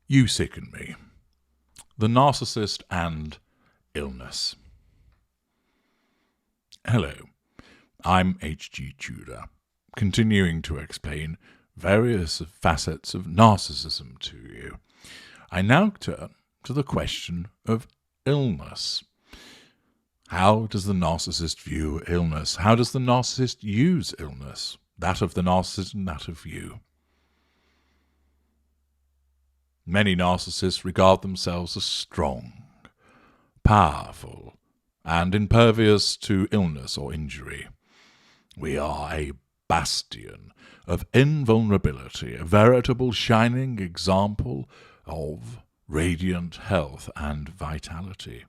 You sicken me. The Narcissist and Illness. Hello, I'm H.G. Tudor, continuing to explain various facets of narcissism to you. I now turn to the question of illness. How does the narcissist view illness? How does the narcissist use illness? That of the narcissist and that of you. Many narcissists regard themselves as strong, powerful, and impervious to illness or injury. We are a bastion of invulnerability, a veritable shining example of radiant health and vitality.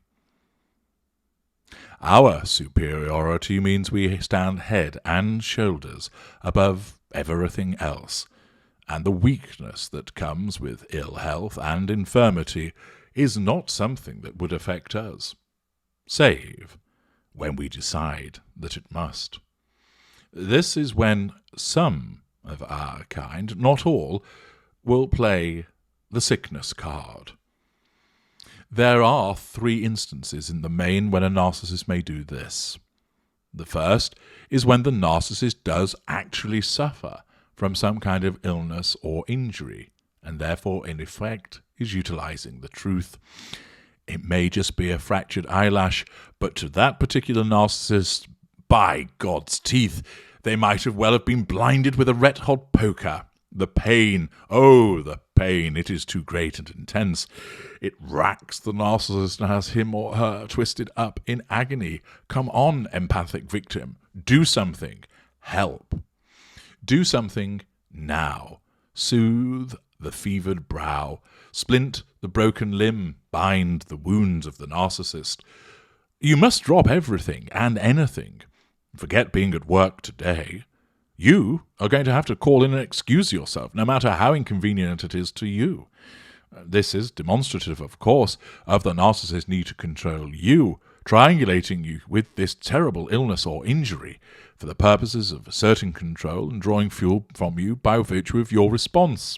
Our superiority means we stand head and shoulders above everything else, and the weakness that comes with ill health and infirmity is not something that would affect us, save when we decide that it must. This is when some of our kind, not all, will play the sickness card. There are 3 instances in the main when a narcissist may do this. The first is when the narcissist does actually suffer from some kind of illness or injury, and therefore, in effect, is utilizing the truth. It may just be a fractured eyelash, but to that particular narcissist, by God's teeth, they might have been blinded with a red-hot poker. The pain, oh, the pain, it is too great and intense. It racks the narcissist and has him or her twisted up in agony. Come on, empathic victim, do something. Help. Do something now. Soothe the fevered brow. Splint the broken limb. Bind the wounds of the narcissist. You must drop everything and anything. Forget being at work today. You are going to have to call in and excuse yourself, no matter how inconvenient it is to you. This is demonstrative, of course, of the narcissist's need to control you, triangulating you with this terrible illness or injury for the purposes of asserting control and drawing fuel from you by virtue of your response.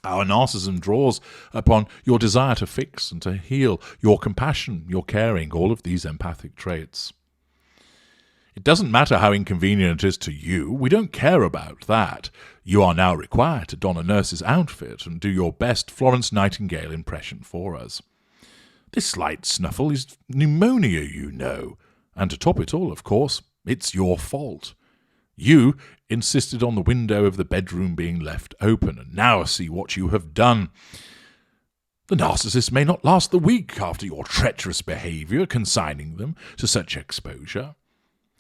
Our narcissism draws upon your desire to fix and to heal, your compassion, your caring, all of these empathic traits. It doesn't matter how inconvenient it is to you. We don't care about that. You are now required to don a nurse's outfit and do your best Florence Nightingale impression for us. This slight snuffle is pneumonia, you know. And to top it all, of course, it's your fault. You insisted on the window of the bedroom being left open, and now see what you have done. The narcissist may not last the week after your treacherous behaviour, consigning them to such exposure.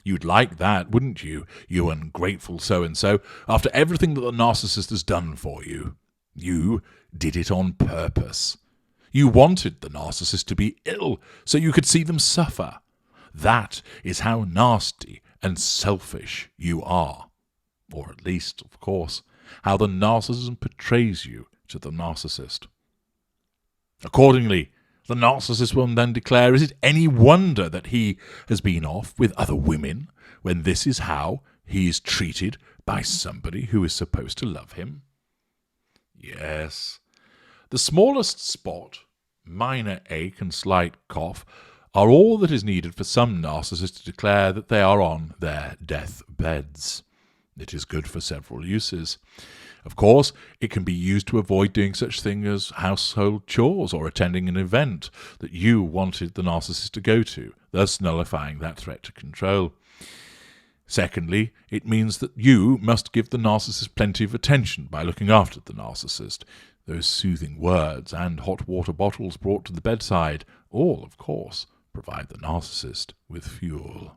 You'd like that, wouldn't you, you ungrateful so-and-so, after everything that the narcissist has done for you? You did it on purpose. You wanted the narcissist to be ill so you could see them suffer. That is how nasty and selfish you are. Or at least, of course, how the narcissism portrays you to the narcissist. Accordingly, the narcissist will then declare, is it any wonder that he has been off with other women when this is how he is treated by somebody who is supposed to love him? Yes, the smallest spot, minor ache and slight cough are all that is needed for some narcissists to declare that they are on their death beds. It is good for several uses. Of course, it can be used to avoid doing such things as household chores or attending an event that you wanted the narcissist to go to, thus nullifying that threat to control. Secondly, it means that you must give the narcissist plenty of attention by looking after the narcissist. Those soothing words and hot water bottles brought to the bedside all, of course, provide the narcissist with fuel.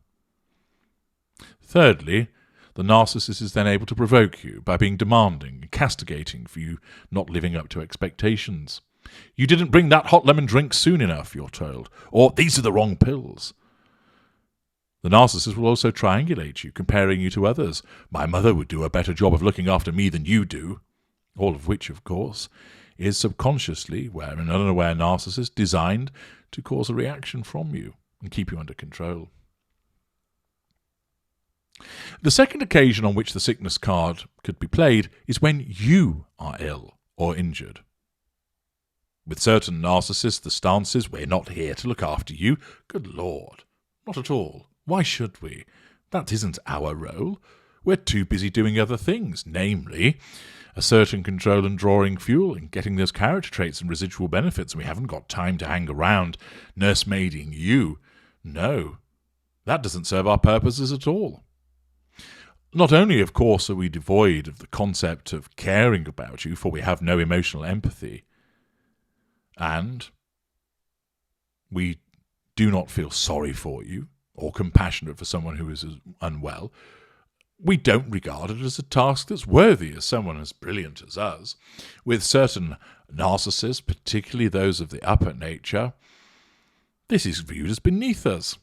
Thirdly, the narcissist is then able to provoke you by being demanding and castigating for you not living up to expectations. You didn't bring that hot lemon drink soon enough, you're told, or these are the wrong pills. The narcissist will also triangulate you, comparing you to others. My mother would do a better job of looking after me than you do. All of which, of course, is subconsciously, where an unaware narcissist, designed to cause a reaction from you and keep you under control. The second occasion on which the sickness card could be played is when you are ill or injured. With certain narcissists, the stance is, we're not here to look after you. Good Lord. Not at all. Why should we? That isn't our role. We're too busy doing other things, namely asserting control and drawing fuel and getting those character traits and residual benefits. We haven't got time to hang around nursemaiding you. No, that doesn't serve our purposes at all. Not only, of course, are we devoid of the concept of caring about you, for we have no emotional empathy, and we do not feel sorry for you or compassionate for someone who is unwell. We don't regard it as a task that's worthy of someone as brilliant as us. With certain narcissists, particularly those of the upper nature, this is viewed as beneath us.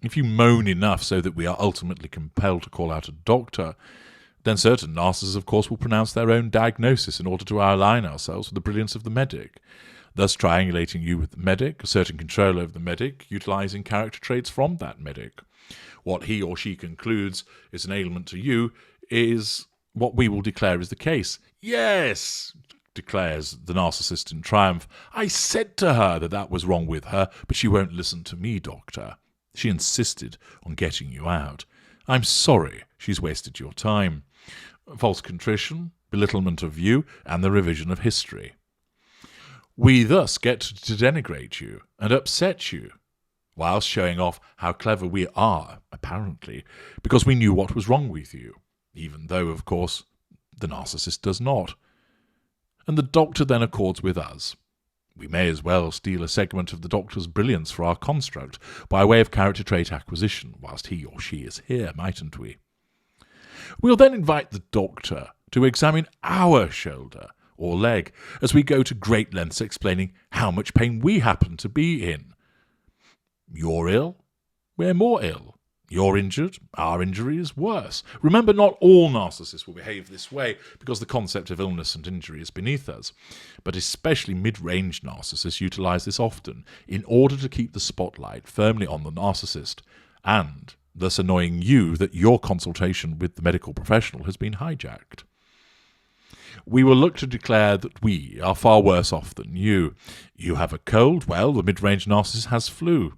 If you moan enough so that we are ultimately compelled to call out a doctor, then certain narcissists, of course, will pronounce their own diagnosis in order to align ourselves with the brilliance of the medic, thus triangulating you with the medic, asserting control over the medic, utilizing character traits from that medic. What he or she concludes is an ailment to you is what we will declare is the case. Yes, declares the narcissist in triumph. I said to her that was wrong with her, but she won't listen to me, doctor. She insisted on getting you out. I'm sorry she's wasted your time. False contrition, belittlement of you, and the revision of history. We thus get to denigrate you and upset you, whilst showing off how clever we are, apparently, because we knew what was wrong with you, even though, of course, the narcissist does not. And the doctor then accords with us. We may as well steal a segment of the doctor's brilliance for our construct by way of character trait acquisition, whilst he or she is here, mightn't we? We'll then invite the doctor to examine our shoulder or leg, as we go to great lengths explaining how much pain we happen to be in. You're ill, we're more ill. You're injured, our injury is worse. Remember, not all narcissists will behave this way because the concept of illness and injury is beneath us. But especially mid-range narcissists utilize this often in order to keep the spotlight firmly on the narcissist and thus annoying you that your consultation with the medical professional has been hijacked. We will look to declare that we are far worse off than you. You have a cold, well, the mid-range narcissist has flu.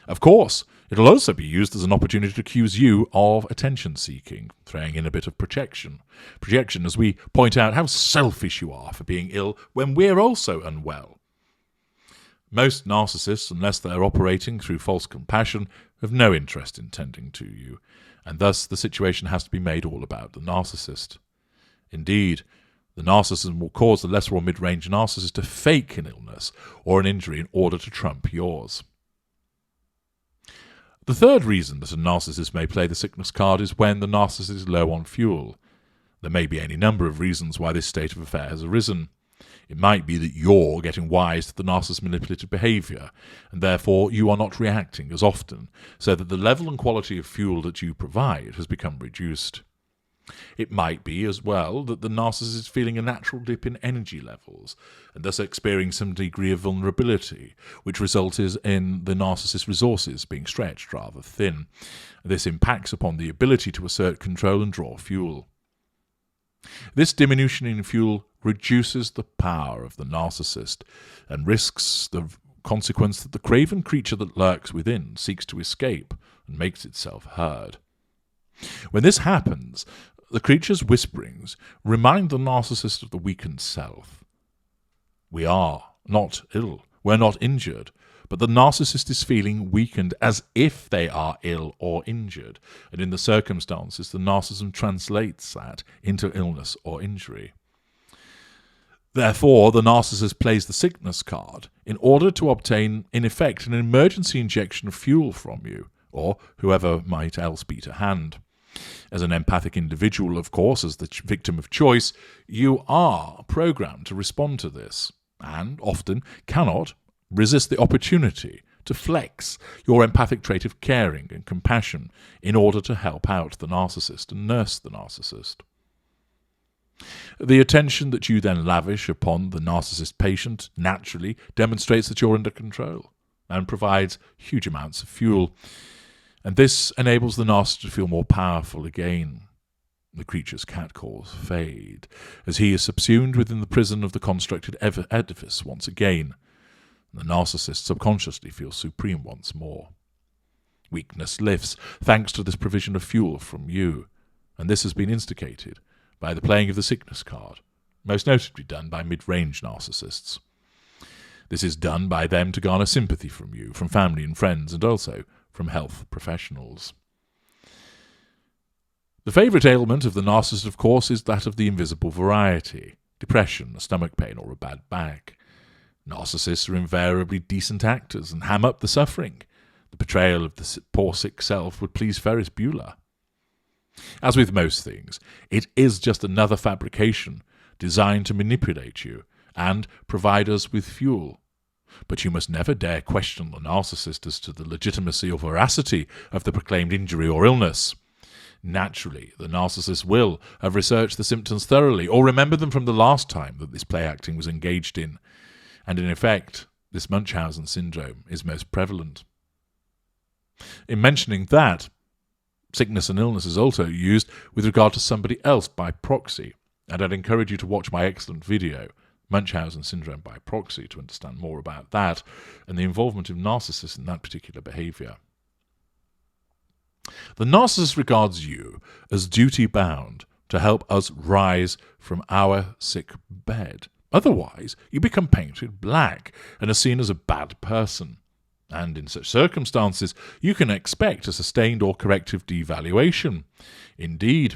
Of course, it'll also be used as an opportunity to accuse you of attention-seeking, throwing in a bit of projection. Projection as we point out how selfish you are for being ill when we're also unwell. Most narcissists, unless they're operating through false compassion, have no interest in tending to you, and thus the situation has to be made all about the narcissist. Indeed, the narcissism will cause the lesser or mid-range narcissist to fake an illness or an injury in order to trump yours. The third reason that a narcissist may play the sickness card is when the narcissist is low on fuel. There may be any number of reasons why this state of affair has arisen. It might be that you're getting wise to the narcissist's manipulative behaviour, and therefore you are not reacting as often, so that the level and quality of fuel that you provide has become reduced. It might be as well that the narcissist is feeling a natural dip in energy levels and thus experiencing some degree of vulnerability, which results in the narcissist's resources being stretched rather thin. This impacts upon the ability to assert control and draw fuel. This diminution in fuel reduces the power of the narcissist and risks the consequence that the craven creature that lurks within seeks to escape and makes itself heard. When this happens, the creature's whisperings remind the narcissist of the weakened self. We are not ill, we're not injured, but the narcissist is feeling weakened as if they are ill or injured, and in the circumstances the narcissism translates that into illness or injury. Therefore, the narcissist plays the sickness card in order to obtain, in effect, an emergency injection of fuel from you, or whoever might else be to hand. As an empathic individual, of course, as the victim of choice, you are programmed to respond to this, and often cannot resist the opportunity to flex your empathic trait of caring and compassion in order to help out the narcissist and nurse the narcissist. The attention that you then lavish upon the narcissist patient naturally demonstrates that you're under control and provides huge amounts of fuel. And this enables the narcissist to feel more powerful again. The creature's catcalls fade, as he is subsumed within the prison of the constructed edifice once again. The narcissist subconsciously feels supreme once more. Weakness lifts thanks to this provision of fuel from you, and this has been instigated by the playing of the sickness card, most notably done by mid-range narcissists. This is done by them to garner sympathy from you, from family and friends, and also from health professionals. The favourite ailment of the narcissist, of course, is that of the invisible variety: depression, a stomach pain, or a bad back. Narcissists are invariably decent actors and ham up the suffering. The portrayal of the poor sick self would please Ferris Bueller. As with most things, it is just another fabrication designed to manipulate you and provide us with fuel. But you must never dare question the narcissist as to the legitimacy or veracity of the proclaimed injury or illness. Naturally, the narcissist will have researched the symptoms thoroughly, or remember them from the last time that this play acting was engaged in, and in effect, this Munchausen syndrome is most prevalent. In mentioning that, sickness and illness is also used with regard to somebody else by proxy, and I'd encourage you to watch my excellent video, Munchausen syndrome by proxy, to understand more about that and the involvement of narcissists in that particular behaviour. The narcissist regards you as duty-bound to help us rise from our sick bed. Otherwise, you become painted black and are seen as a bad person. And in such circumstances, you can expect a sustained or corrective devaluation. Indeed,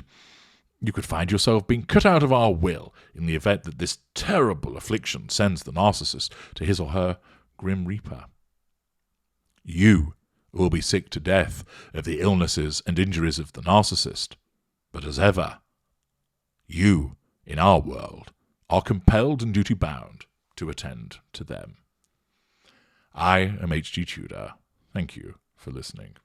you could find yourself being cut out of our will in the event that this terrible affliction sends the narcissist to his or her grim reaper. You will be sick to death of the illnesses and injuries of the narcissist, but as ever, you, in our world, are compelled and duty-bound to attend to them. I am H.G. Tudor. Thank you for listening.